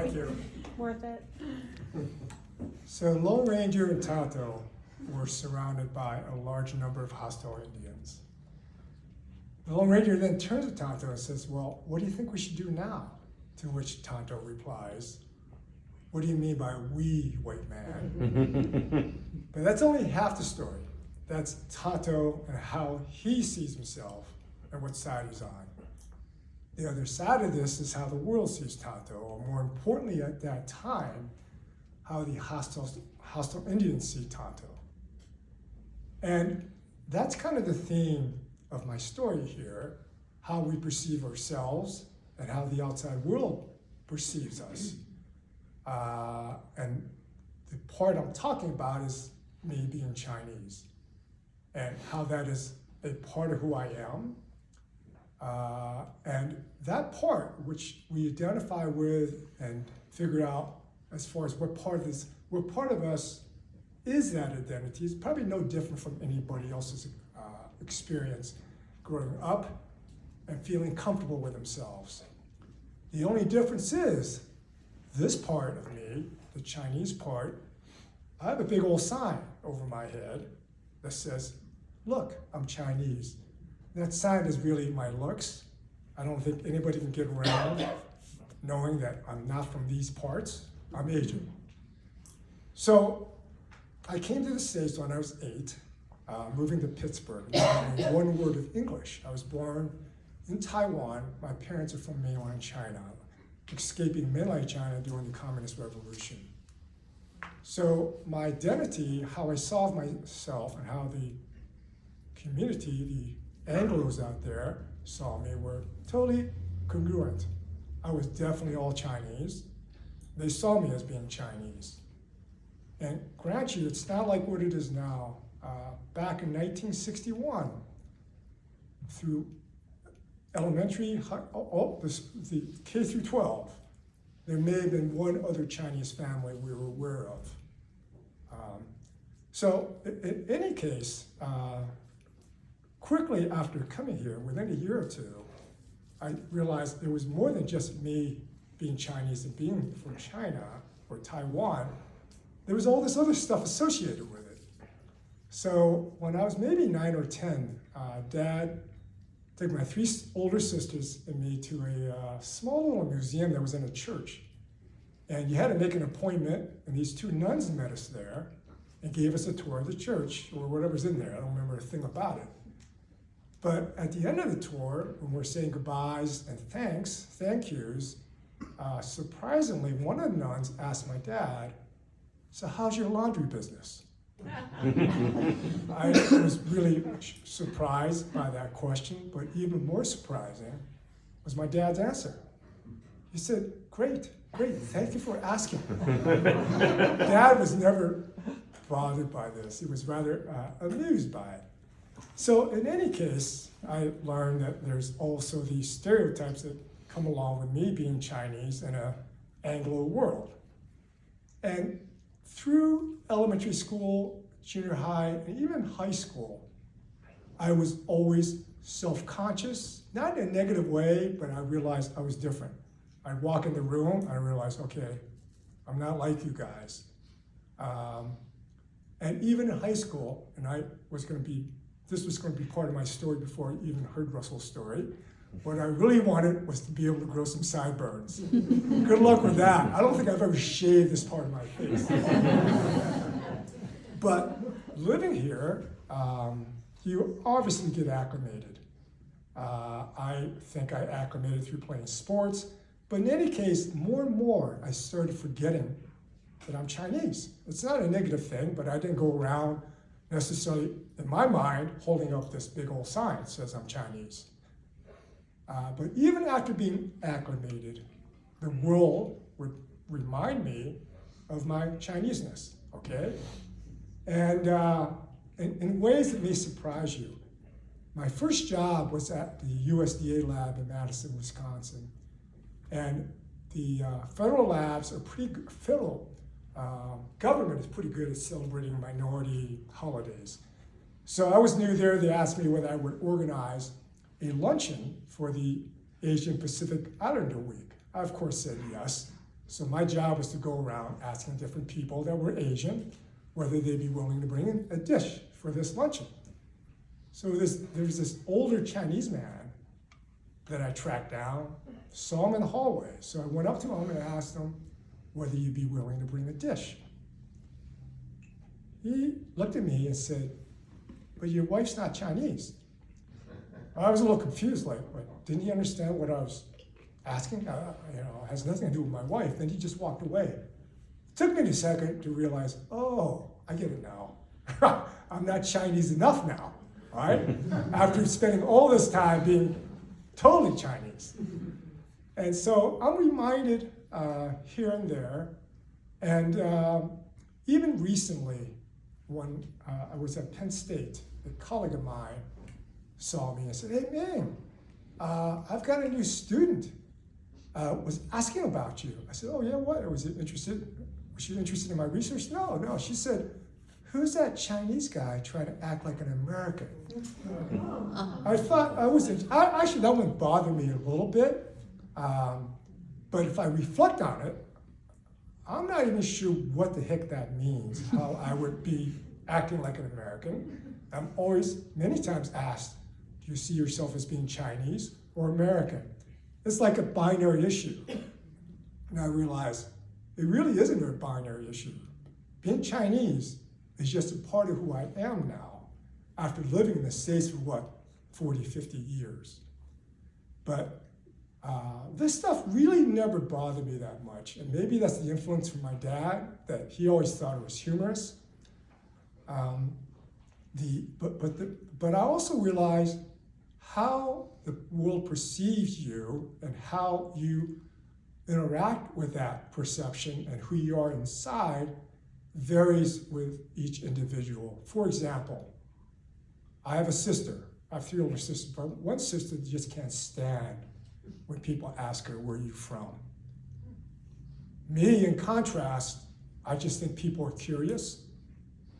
Thank you. Worth it. So Lone Ranger and Tonto were surrounded by a large number of hostile Indians. The Lone Ranger then turns to Tonto and says, well, what do you think we should do now? To which Tonto replies, what do you mean by we, white man? But that's only half the story. That's Tonto and how he sees himself and what side he's on. The other side of this is how the world sees Tonto, or more importantly at that time, how the hostile Indians see Tonto. And that's kind of the theme of my story here, how we perceive ourselves and how the outside world perceives us. And the part I'm talking about is me being Chinese and how that is a part of who I am. And that part, which we identify with and figure out as far as what part of us is that identity, is probably no different from anybody else's experience growing up and feeling comfortable with themselves. The only difference is this part of me, the Chinese part, I have a big old sign over my head that says, look, I'm Chinese. That sign is really my looks. I don't think anybody can get around knowing that I'm not from these parts. I'm Asian. So I came to the States when I was 8, moving to Pittsburgh, learning one word of English. I was born in Taiwan. My parents are from mainland China, escaping mainland China during the Communist Revolution. So my identity, how I saw myself and how the community, the Anglos out there saw me were totally congruent. I was definitely all Chinese. They saw me as being Chinese. And grant you, it's not like what it is now. Back in 1961, through elementary, the K through 12, there may have been one other Chinese family we were aware of. So in any case, quickly after coming here, within a year or two, I realized there was more than just me being Chinese and being from China or Taiwan. There was all this other stuff associated with it. So when I was maybe 9 or 10, Dad took my 3 older sisters and me to a small little museum that was in a church. And you had to make an appointment, and these 2 nuns met us there and gave us a tour of the church, or whatever's in there. I don't remember a thing about it. But at the end of the tour, when we're saying goodbyes and thank yous, surprisingly, one of the nuns asked my dad, so how's your laundry business? I was really surprised by that question, but even more surprising was my dad's answer. He said, great, thank you for asking. Dad was never bothered by this. He was rather amused by it. So in any case, I learned that there's also these stereotypes that come along with me being Chinese in an Anglo world. And through elementary school, junior high, and even high school, I was always self-conscious, not in a negative way, but I realized I was different. I'd walk in the room, and I realized, okay, I'm not like you guys. And even in high school, and this was going to be part of my story before I even heard Russell's story, what I really wanted was to be able to grow some sideburns. Good luck with that. I don't think I've ever shaved this part of my face. But living here, you obviously get acclimated. I think I acclimated through playing sports, but in any case, more and more, I started forgetting that I'm Chinese. It's not a negative thing, but I didn't go around necessarily, in my mind, holding up this big old sign that says I'm Chinese. But even after being acclimated, the world would remind me of my Chineseness, okay? And in ways that may surprise you. My first job was at the USDA lab in Madison, Wisconsin. And the federal labs are pretty good, government is pretty good at celebrating minority holidays. So I was new there. They asked me whether I would organize a luncheon for the Asian Pacific Islander Week. I, of course, said yes. So my job was to go around asking different people that were Asian whether they'd be willing to bring in a dish for this luncheon. So there's this older Chinese man that I tracked down, saw him in the hallway. So I went up to him and asked him whether you'd be willing to bring a dish. He looked at me and said, "But your wife's not Chinese." I was a little confused, like, didn't he understand what I was asking? It has nothing to do with my wife. Then he just walked away. It took me a second to realize, oh, I get it now. I'm not Chinese enough now, all right? After spending all this time being totally Chinese. And so I'm reminded here and there, and even recently, when I was at Penn State, a colleague of mine saw me and said, "Hey, Ming, I've got a new student. Was asking about you." I said, "Oh yeah, what? Was she interested in my research?" No. She said, "Who's that Chinese guy trying to act like an American?" I thought actually that one bothered me a little bit. But if I reflect on it, I'm not even sure what the heck that means, how I would be acting like an American. I'm always, many times asked, do you see yourself as being Chinese or American? It's like a binary issue. And I realized it really isn't a binary issue. Being Chinese is just a part of who I am now, after living in the States for 40, 50 years. But this stuff really never bothered me that much. And maybe that's the influence from my dad, that he always thought it was humorous. But I also realized how the world perceives you and how you interact with that perception and who you are inside varies with each individual. For example, I have a sister. I have 3 older sisters, but one sister just can't stand when people ask her, "Where are you from?" Me, in contrast, I just think people are curious.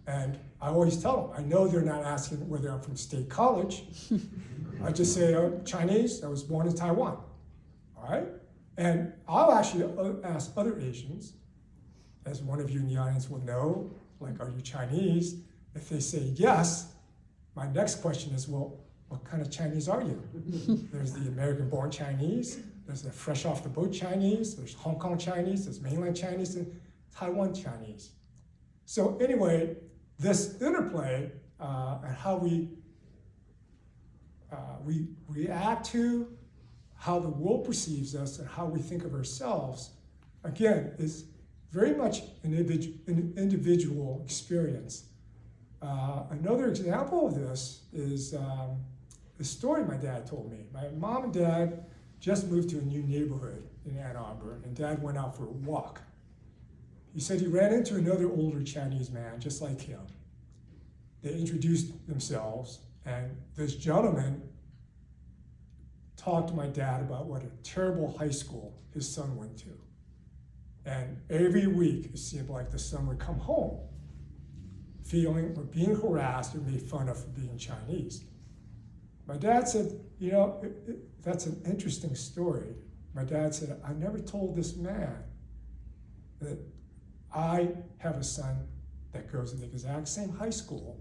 And I always tell them, I know they're not asking whether I'm from State College. I just say, Chinese, I was born in Taiwan, all right? And I'll actually ask other Asians, as one of you in the audience will know, like, are you Chinese? If they say yes, my next question is, well, what kind of Chinese are you? There's the American-born Chinese, there's the fresh-off-the-boat Chinese, there's Hong Kong Chinese, there's mainland Chinese, and Taiwan Chinese. So anyway, this interplay and how we react to, how the world perceives us, and how we think of ourselves, again, is very much an individual experience. Another example of this is the story my dad told me. My mom and dad just moved to a new neighborhood in Ann Arbor, and Dad went out for a walk. He said he ran into another older Chinese man just like him. They introduced themselves, and this gentleman talked to my dad about what a terrible high school his son went to. And every week, it seemed like the son would come home feeling or being harassed or made fun of for being Chinese. My dad said, that's an interesting story. My dad said, I never told this man that I have a son that goes in the exact same high school,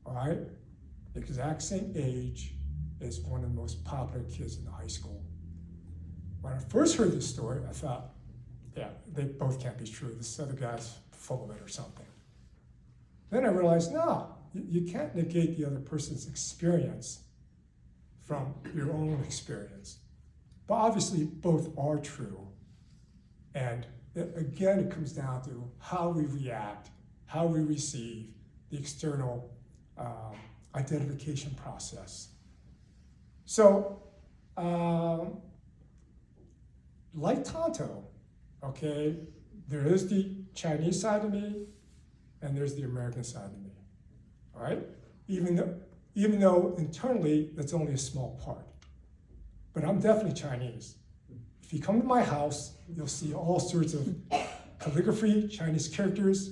all right, the exact same age as one of the most popular kids in the high school. When I first heard this story, I thought, yeah, they both can't be true. This other guy's full of it or something. Then I realized, no, you can't negate the other person's experience from your own experience. But obviously, both are true. And again, it comes down to how we react, how we receive the external identification process. So, like Tonto, okay, there is the Chinese side of me, and there's the American side of me, all right? Even though internally, that's only a small part. But I'm definitely Chinese. If you come to my house, you'll see all sorts of calligraphy, Chinese characters,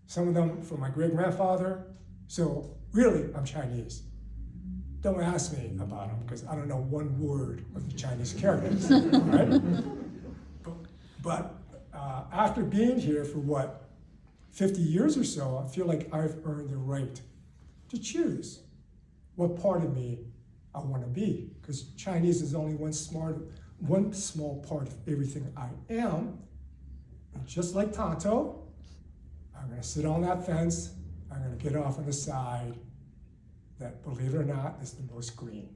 some of them from my great-grandfather. So really, I'm Chinese. Don't ask me about them, because I don't know one word of the Chinese characters, right? But after being here for 50 years or so, I feel like I've earned the right to choose what part of me I want to be. Because Chinese is only one small part of everything I am. And just like Tonto, I'm going to sit on that fence. I'm going to get off on the side that, believe it or not, is the most green.